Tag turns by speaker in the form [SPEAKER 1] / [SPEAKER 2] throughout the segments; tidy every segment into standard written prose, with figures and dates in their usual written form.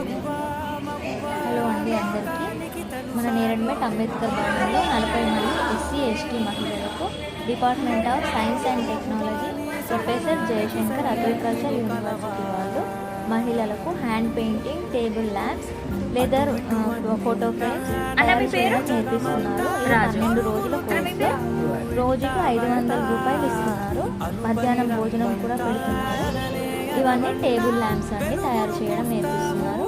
[SPEAKER 1] Hello అండి అందరికీ. మన నేరడ్మెట్ అంబేద్కర్ భవన్లో 40 మంది ఎస్సీ ఎస్టీ మహిళలకు department of science and technology professor Jayashankar agriculture university వాళ్ళు మహిళలకు hand painting, table lamps, leather photo frames నేర్పిస్తున్నారు. 12 రోజుల కోర్సులో రోజుకు 500 రూపాయలు ఇస్తున్నారు. మధ్యాహ్నం భోజనం కూడా పెడుతున్నారు. ఇవన్నీ టేబుల్ ల్యాంప్స్ అండి తయారు చేయడం నేర్పిస్తున్నారు.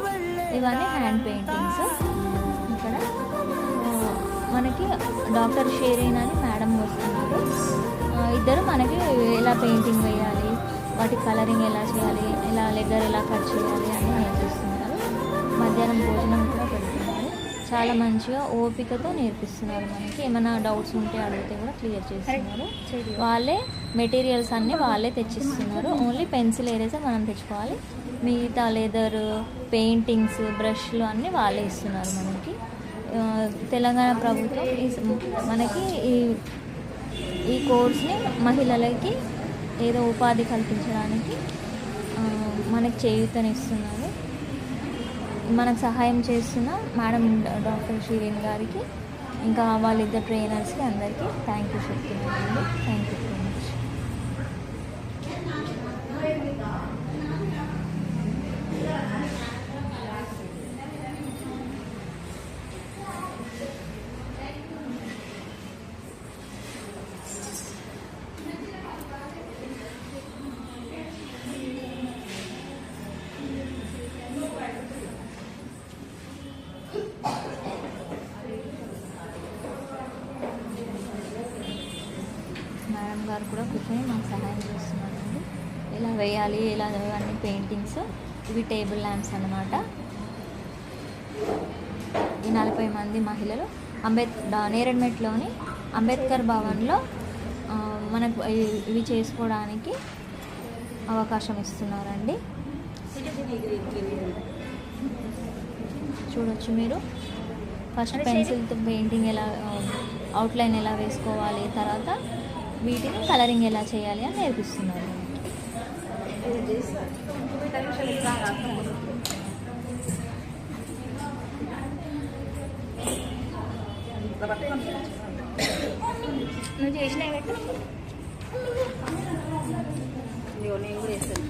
[SPEAKER 1] ఇవన్నీ హ్యాండ్ పెయింటింగ్స్. ఇక్కడ మనకి డాక్టర్ షేరీన్ అని మేడం వస్తున్నారు. ఇద్దరు మనకి ఎలా పెయింటింగ్ వేయాలి, వాటి కలరింగ్ ఎలా చేయాలి, ఎలా లెదర్ ఎలా కట్ చేయాలి అని నేర్పిస్తున్నారు. మధ్యాహ్నం భోజనం కూడా పెడుతున్నారు. చాలా మంచిగా ఓపికతో నేర్పిస్తున్నారు. మనకి ఏమైనా డౌట్స్ ఉంటే అడిగితే కూడా క్లియర్ చేస్తున్నారు. వాళ్ళే మెటీరియల్స్ అన్నీ వాళ్ళే తెచ్చిస్తున్నారు. ఓన్లీ పెన్సిల్ ఏరేసే మనం తెచ్చుకోవాలి. మిగతా లెదర్, పెయింటింగ్స్, బ్రష్లు అన్నీ వాళ్ళే ఇస్తున్నారు మనకి. తెలంగాణ ప్రభుత్వం మనకి ఈ కోర్స్ని మహిళలకి ఏదో ఉపాధి కల్పించడానికి మనకి చేయూతనిస్తున్నారు. మనకు సహాయం చేస్తున్న మేడం డాక్టర్ షీరీన్ గారికి, ఇంకా వాళ్ళిద్దరు ట్రైనర్స్కి అందరికీ థ్యాంక్ యూ చెప్తున్నానండి. Thank you very much. Madam గారు కూడా కూర్చొని మాకు సహాయం చేస్తున్నారండి. ఇలా వేయాలి, ఇలా అన్ని పెయింటింగ్స్. ఇవి టేబుల్ ల్యాంప్స్ అన్నమాట. ఈ 40 మంది మహిళలు నేరడ్మెట్లోని అంబేద్కర్ భవన్లో మనకు ఇవి చేసుకోవడానికి అవకాశం ఇస్తున్నారండి. చూడొచ్చు మీరు. ఫస్ట్ పెన్సిల్తో పెయింటింగ్ ఎలా, అవుట్లైన్ ఎలా వేసుకోవాలి, తర్వాత వీటిని కలరింగ్ ఎలా చేయాలి అని నేర్పిస్తున్నారు. నువ్వు చేసిన నేను కూడా వేస్తాను.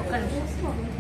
[SPEAKER 1] ఒక్క నిమిషం.